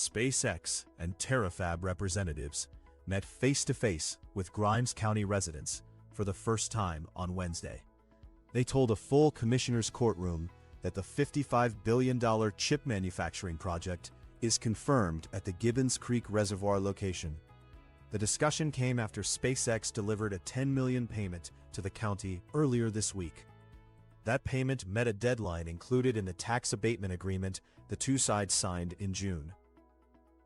SpaceX and Terafab representatives met face-to-face with Grimes County residents for the first time on Wednesday. They told a full commissioner's courtroom that the $55 billion chip manufacturing project is confirmed at the Gibbons Creek Reservoir location. The discussion came after SpaceX delivered a $10 million payment to the county earlier this week. That payment met a deadline included in the tax abatement agreement the two sides signed in June.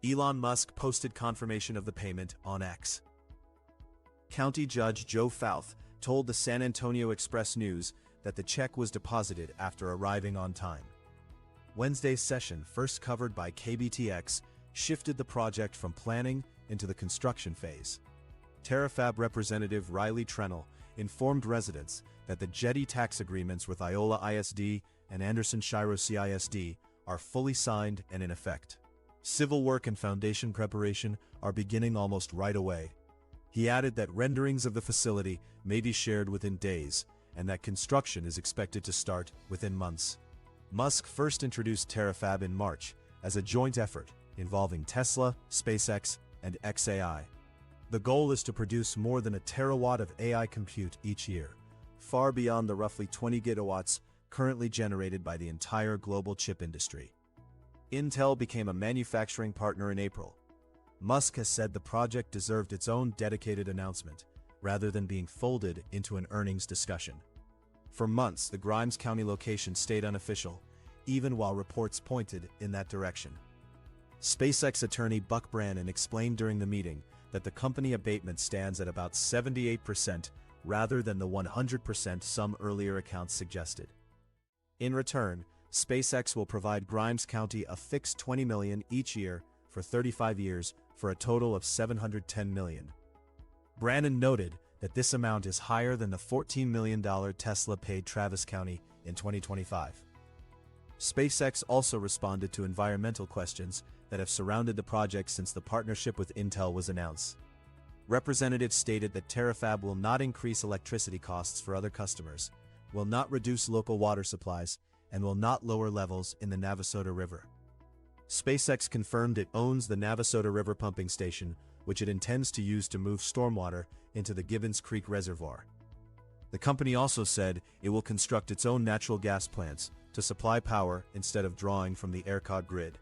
Elon Musk posted confirmation of the payment on X. County Judge Joe Fouth told the San Antonio Express-News that the check was deposited after arriving on time. Wednesday's session, first covered by KBTX, shifted the project from planning into the construction phase. Terafab Representative Riley Trennell informed residents that the Jetty tax agreements with Iola ISD and Anderson Shiro CISD are fully signed and in effect. Civil work and foundation preparation are beginning almost right away. He added that renderings of the facility may be shared within days, and that construction is expected to start within months. Musk first introduced Terafab in March as a joint effort involving Tesla, SpaceX, and XAI. The goal is to produce more than a terawatt of AI compute each year, far beyond the roughly 20 gigawatts currently generated by the entire global chip industry. Intel became a manufacturing partner in April. Musk has said the project deserved its own dedicated announcement, rather than being folded into an earnings discussion. For months, the Grimes County location stayed unofficial, even while reports pointed in that direction. SpaceX attorney Buck Brannon explained during the meeting that the company abatement stands at about 78% rather than the 100% some earlier accounts suggested. In return, SpaceX will provide Grimes County a fixed $20 million each year for 35 years for a total of $710 million. Brannon noted that this amount is higher than the $14 million Tesla paid Travis County in 2025. SpaceX also responded to environmental questions that have surrounded the project since the partnership with Intel was announced. Representatives stated that Terafab will not increase electricity costs for other customers, will not reduce local water supplies, and will not lower levels in the Navasota River. SpaceX confirmed it owns the Navasota River pumping station, which it intends to use to move stormwater into the Gibbons Creek Reservoir. The company also said it will construct its own natural gas plants to supply power instead of drawing from the ERCOT grid.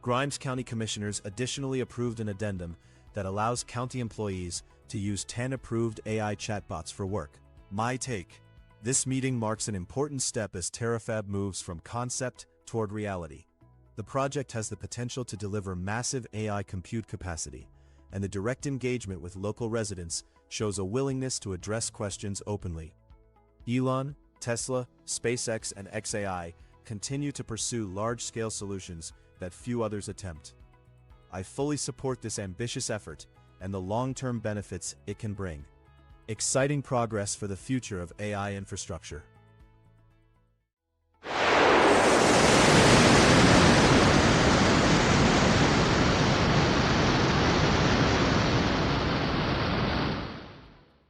Grimes County commissioners additionally approved an addendum that allows county employees to use 10 approved AI chatbots for work. My take: this meeting marks an important step as Terafab moves from concept toward reality. The project has the potential to deliver massive AI compute capacity, and the direct engagement with local residents shows a willingness to address questions openly. Elon, Tesla, SpaceX, and XAI continue to pursue large-scale solutions that few others attempt. I fully support this ambitious effort and the long-term benefits it can bring. Exciting progress for the future of AI infrastructure.